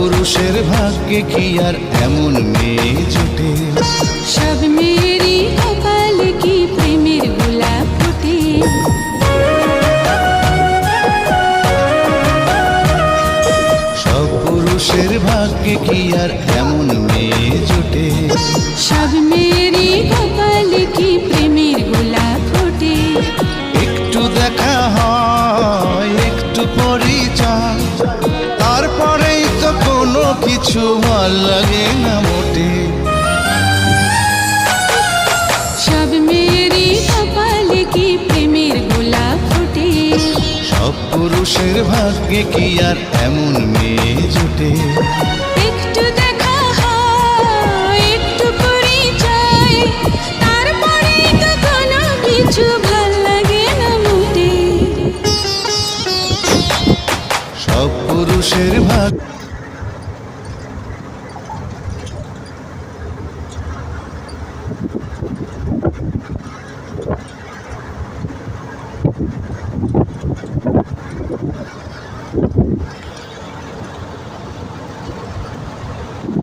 পুরুষের ভাগ্যে কি আর এমন মেয়ে জোটে? সব মেয়েরই কপালে কি প্রেমের গোলাপ ফোটে? সব পুরুষের ভাগ্যে কি আর এমন মেয়ে জোটে? সব মেয়েরই কপালে কি প্রেমের গোলাপ ফোটে? একটু দেখা হয়, একটু পরিচয়, তারপরেই তো কোনো কিছু ভাল লাগে না মোটে। সব মেয়েরই কপালে কি প্রেমের গোলাপ ফোটে? সব পুরুষের ভাগ্যে কি আর এমন মেয়ে জোটে? একটু দেখা হয়, একটু পরিচয়, তারপরেই তো কোনো কিছু ভাল লাগে না মোটে। সব পুরুষের ভাগ্য